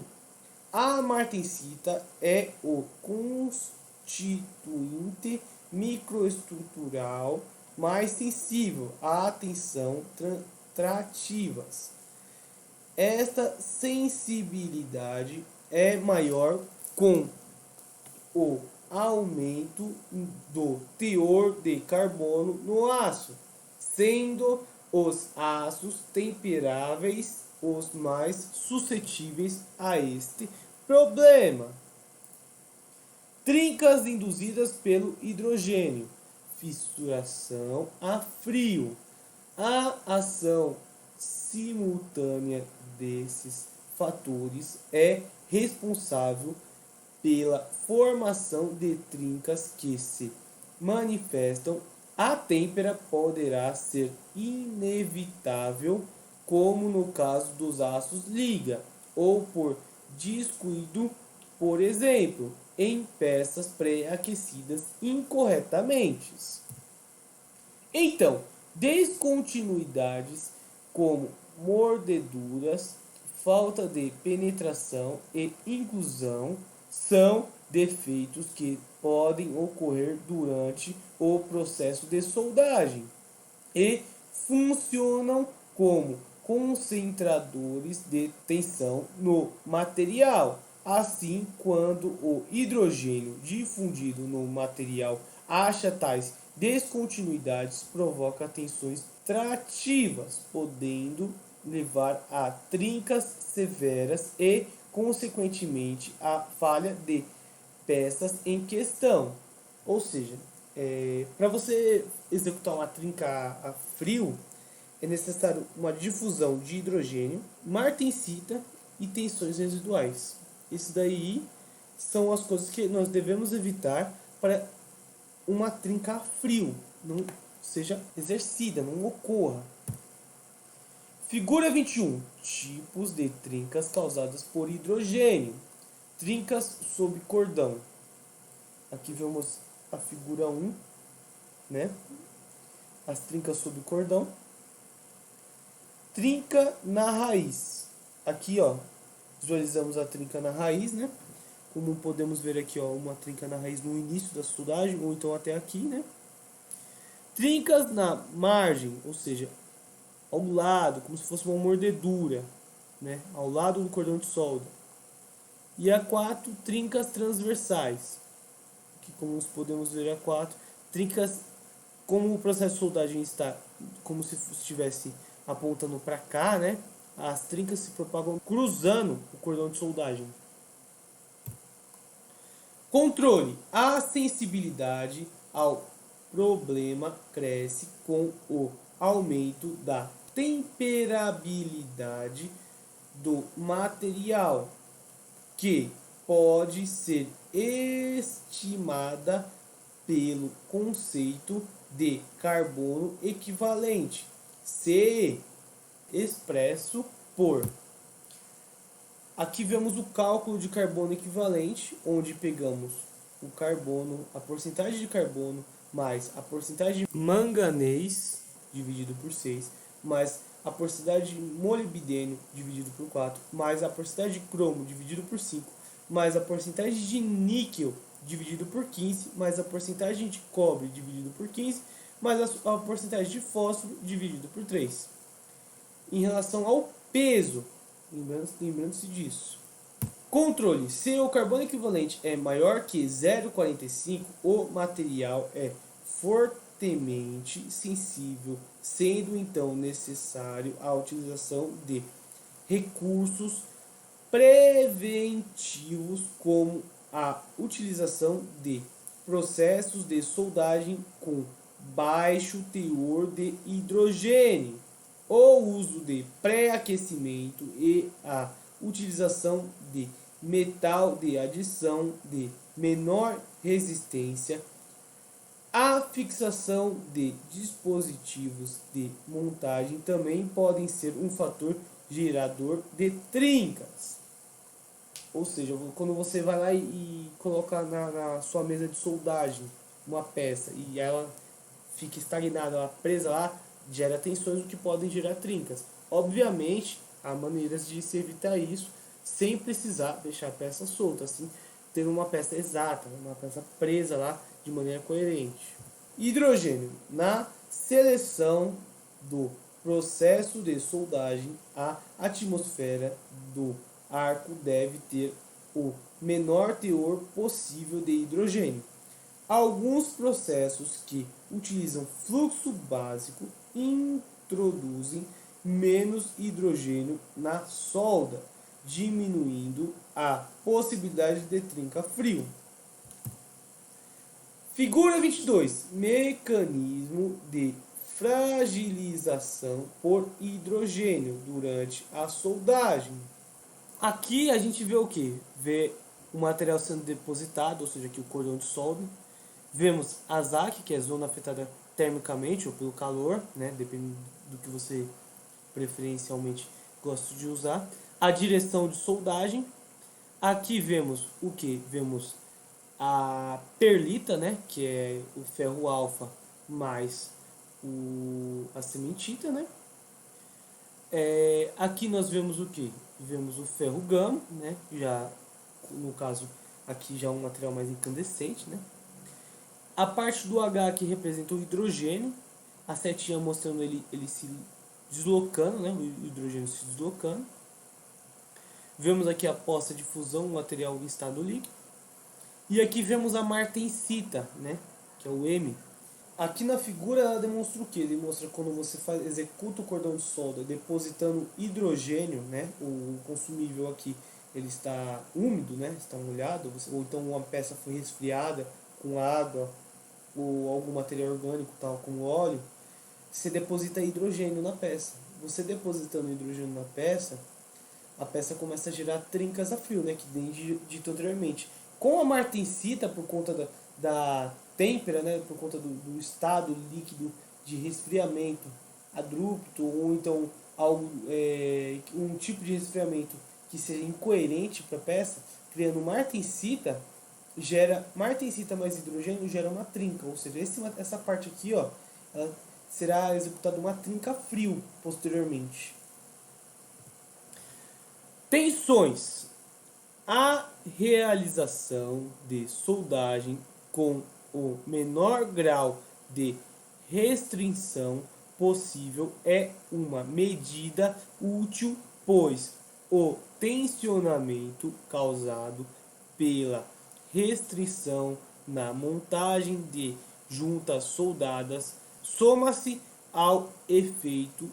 A martensita é o constituinte microestrutural mais sensível à tensão trativas. Esta sensibilidade é maior com o aumento do teor de carbono no aço, sendo os aços temperáveis os mais suscetíveis a este problema. Trincas induzidas pelo hidrogênio. Fissuração a frio. A ação simultânea desses fatores é responsável pela formação de trincas que se manifestam. A têmpera poderá ser inevitável, como no caso dos aços liga, ou por descuido, por exemplo, em peças pré-aquecidas incorretamente. Então, descontinuidades como mordeduras, falta de penetração e inclusão são defeitos que podem ocorrer durante o processo de soldagem e funcionam como concentradores de tensão no material. Assim, quando o hidrogênio difundido no material acha tais descontinuidades, provoca tensões trativas, podendo levar a trincas severas e, consequentemente, a falha de peças em questão. Ou seja, para você executar uma trinca a frio, é necessário uma difusão de hidrogênio, martensita e tensões residuais. Isso daí são as coisas que nós devemos evitar para uma trinca a frio. Não, seja exercida, não ocorra. Figura 21. Tipos de trincas causadas por hidrogênio. Trincas sob cordão. Aqui vemos a figura 1, né? As trincas sob cordão. Trinca na raiz. Aqui, ó, visualizamos a trinca na raiz, né? Como podemos ver aqui, ó, uma trinca na raiz no início da soldagem, ou então até aqui, né? Trincas na margem, ou seja, ao lado, como se fosse uma mordedura, né? Ao lado do cordão de solda. E a 4, trincas transversais. Aqui, como podemos ver, a 4, trincas, como o processo de soldagem está como se estivesse apontando para cá, né? As trincas se propagam cruzando o cordão de soldagem. Controle. A sensibilidade ao problema cresce com o aumento da temperabilidade do material, que pode ser estimada pelo conceito de carbono equivalente, C, expresso por... Aqui vemos o cálculo de carbono equivalente, onde pegamos o carbono, a porcentagem de carbono, mais a porcentagem de manganês, dividido por 6, mais a porcentagem de molibdênio, dividido por 4, mais a porcentagem de cromo, dividido por 5, mais a porcentagem de níquel, dividido por 15, mais a porcentagem de cobre, dividido por 15, mais a porcentagem de fósforo, dividido por 3. Em relação ao peso, lembrando-se disso. Controle. Se o carbono equivalente é maior que 0,45, o material é fortemente sensível, sendo então necessário a utilização de recursos preventivos, como a utilização de processos de soldagem com baixo teor de hidrogênio, o uso de pré-aquecimento e a utilização de metal de adição de menor resistência. A fixação de dispositivos de montagem também podem ser um fator gerador de trincas. Ou seja, quando você vai lá e coloca na sua mesa de soldagem uma peça e ela fica estagnada, ela presa lá, gera tensões, o que podem gerar trincas. Obviamente, há maneiras de se evitar isso sem precisar deixar a peça solta, assim, tendo uma peça exata, uma peça presa lá de maneira coerente. Hidrogênio. Na seleção do processo de soldagem, a atmosfera do arco deve ter o menor teor possível de hidrogênio. Alguns processos que utilizam fluxo básico introduzem menos hidrogênio na solda, diminuindo a possibilidade de trinca frio. Figura 22. Mecanismo de fragilização por hidrogênio durante a soldagem. Aqui a gente vê o que? Vê o material sendo depositado, ou seja, aqui o cordão de solda. Vemos a ZAC, que é a zona afetada termicamente ou pelo calor, né? Dependendo do que você preferencialmente gosta de usar. A direção de soldagem. Aqui vemos o que? Vemos a perlita, né? Que é o ferro alfa mais a cementita, né? Aqui nós vemos o que? Vemos o ferro gama, né? Já, no caso, aqui já é um material mais incandescente, né? A parte do H aqui representa o hidrogênio, a setinha mostrando ele se deslocando, né? O hidrogênio se deslocando. Vemos aqui a poça de fusão, o material em estado líquido. E aqui vemos a martensita, né? Que é o M. Aqui na figura ela demonstra o que? Demonstra quando você executa o cordão de solda depositando hidrogênio, né? O consumível aqui ele está úmido, né? Está molhado, ou então uma peça foi resfriada com água ou algum material orgânico, tal como óleo. Você deposita hidrogênio na peça. Você depositando hidrogênio na peça, a peça começa a gerar trincas a frio, né? Que nem dito anteriormente. Com a martensita, por conta da têmpera, né? Por conta do estado líquido de resfriamento abrupto, ou então algo, um tipo de resfriamento que seja incoerente para a peça, criando martensita, martensita mais hidrogênio gera uma trinca, ou seja, essa parte aqui, ó, ela será executada uma trinca frio posteriormente. Tensões. A realização de soldagem com o menor grau de restrição possível é uma medida útil, pois o tensionamento causado pela restrição na montagem de juntas soldadas soma-se ao efeito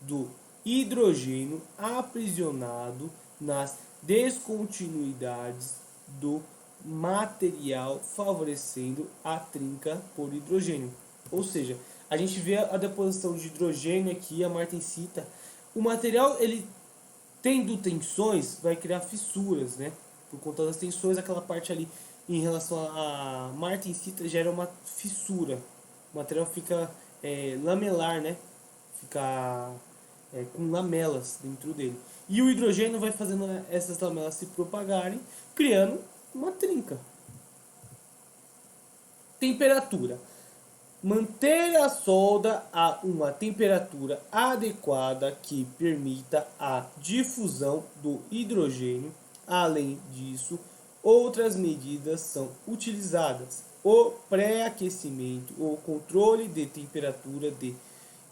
do hidrogênio aprisionado nas descontinuidades do material, favorecendo a trinca por hidrogênio. Ou seja, a gente vê a deposição de hidrogênio aqui, a martensita. O material, ele tendo tensões, vai criar fissuras, né? Por conta das tensões, aquela parte ali em relação à martensita gera uma fissura. O material fica lamelar, né? Fica com lamelas dentro dele. E o hidrogênio vai fazendo essas lamelas se propagarem, criando uma trinca. Temperatura. Manter a solda a uma temperatura adequada que permita a difusão do hidrogênio. Além disso, outras medidas são utilizadas. O pré-aquecimento, o controle de temperatura de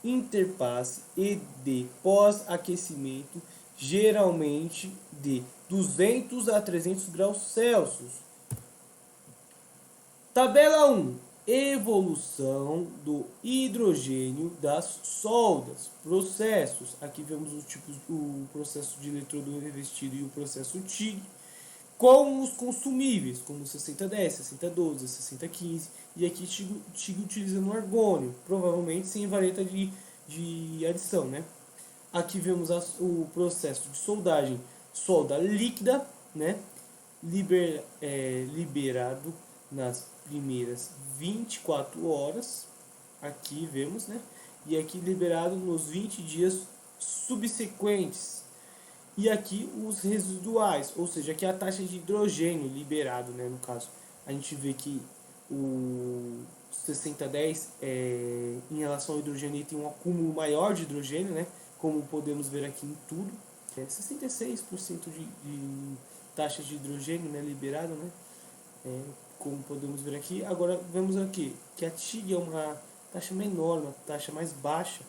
interface e de pós-aquecimento, geralmente de 200 a 300 graus Celsius. Tabela 1. Evolução do hidrogênio das soldas. Processos. Aqui vemos os tipos, o processo de eletrodo revestido e o processo TIG. Com os consumíveis, como 6010, 6012, 6015. E aqui TIG utilizando argônio, provavelmente sem vareta de adição, né? Aqui vemos o processo de soldagem, solda líquida, né? Liberado nas primeiras 24 horas, aqui vemos, né? E aqui liberado nos 20 dias subsequentes. E aqui os residuais, ou seja, aqui a taxa de hidrogênio liberado, né? No caso, a gente vê que o 6010 em relação ao hidrogênio tem um acúmulo maior de hidrogênio, né? Como podemos ver aqui em tudo, que é 66% de taxa de hidrogênio, né? Liberado, né? Como podemos ver aqui. Agora vemos aqui que a TIG é uma taxa menor, uma taxa mais baixa,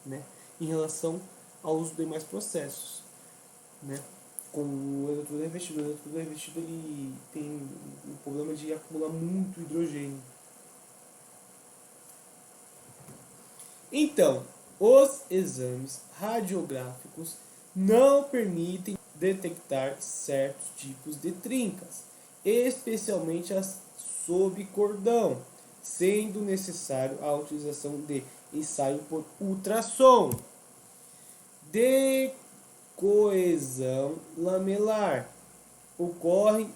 né, em relação aos demais processos, né. Com o eletrodo revestido, ele tem o problema de acumular muito hidrogênio. Então, os exames radiográficos não permitem detectar certos tipos de trincas, especialmente as sob cordão, sendo necessário a utilização de ensaio por ultrassom. De coesão lamelar ocorre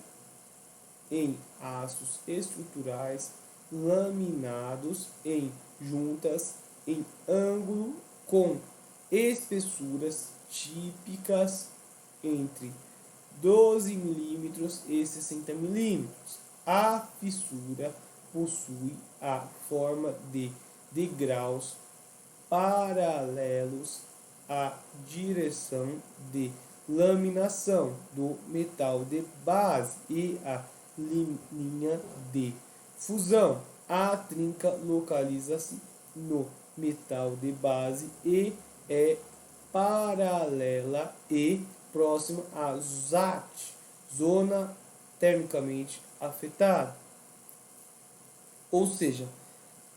em aços estruturais laminados em juntas em ângulo com espessuras típicas entre 12 mm e 60 mm. A fissura possui a forma de degraus paralelos à direção de laminação do metal de base e a linha de fusão. A trinca localiza-se no metal de base e é paralela e próxima à ZAT, zona termicamente afetada. Ou seja,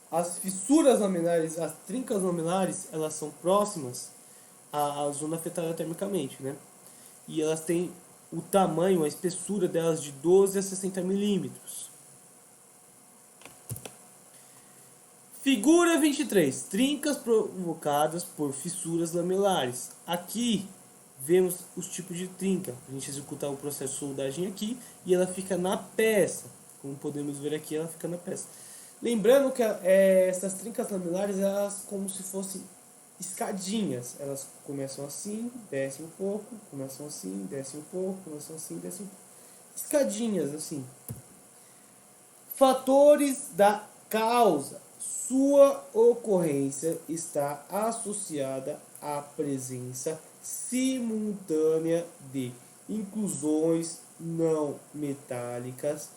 as fissuras lamelares, as trincas lamelares, elas são próximas à zona afetada termicamente, né? E elas têm o tamanho, a espessura delas de 12 a 60 milímetros. Figura 23. Trincas provocadas por fissuras lamelares. Aqui vemos os tipos de trinca. A gente executa o processo de soldagem aqui e ela fica na peça. Como podemos ver aqui, ela fica na peça. Lembrando que essas trincas lamelares, elas como se fossem escadinhas. Elas começam assim, descem um pouco, começam assim, descem um pouco, começam assim, descem um pouco. Escadinhas, assim. Fatores da causa. Sua ocorrência está associada à presença simultânea de inclusões não metálicas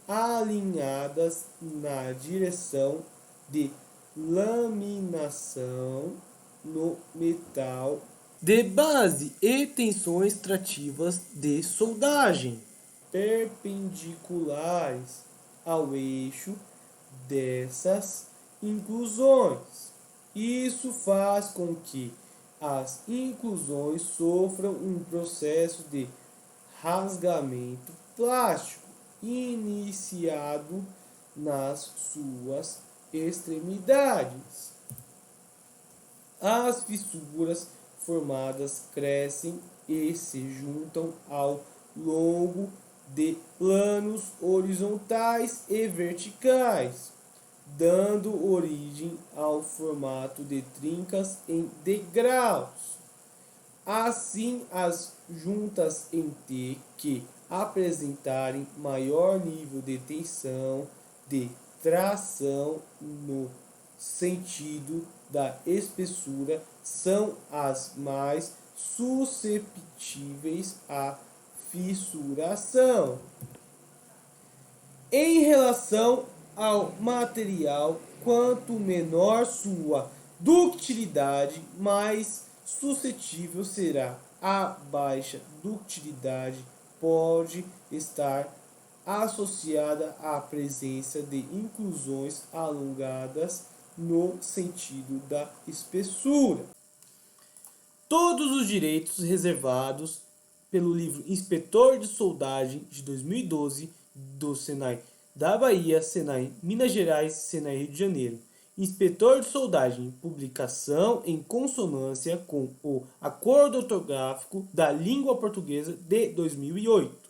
alinhadas na direção de laminação no metal de base e tensões trativas de soldagem perpendiculares ao eixo dessas inclusões. Isso faz com que as inclusões sofram um processo de rasgamento plástico iniciado nas suas extremidades. As fissuras formadas crescem e se juntam ao longo de planos horizontais e verticais, dando origem ao formato de trincas em degraus. Assim, as juntas em T que apresentarem maior nível de tensão, de tração no sentido da espessura, são as mais susceptíveis à fissuração. Em relação ao material, quanto menor sua ductilidade, mais suscetível será. A baixa ductilidade pode estar associada à presença de inclusões alongadas no sentido da espessura. Todos os direitos reservados pelo livro Inspetor de Soldagem de 2012 do Senai da Bahia, Senai Minas Gerais, Senai Rio de Janeiro. Inspetor de Soldagem, publicação em consonância com o Acordo Ortográfico da Língua Portuguesa de 2008.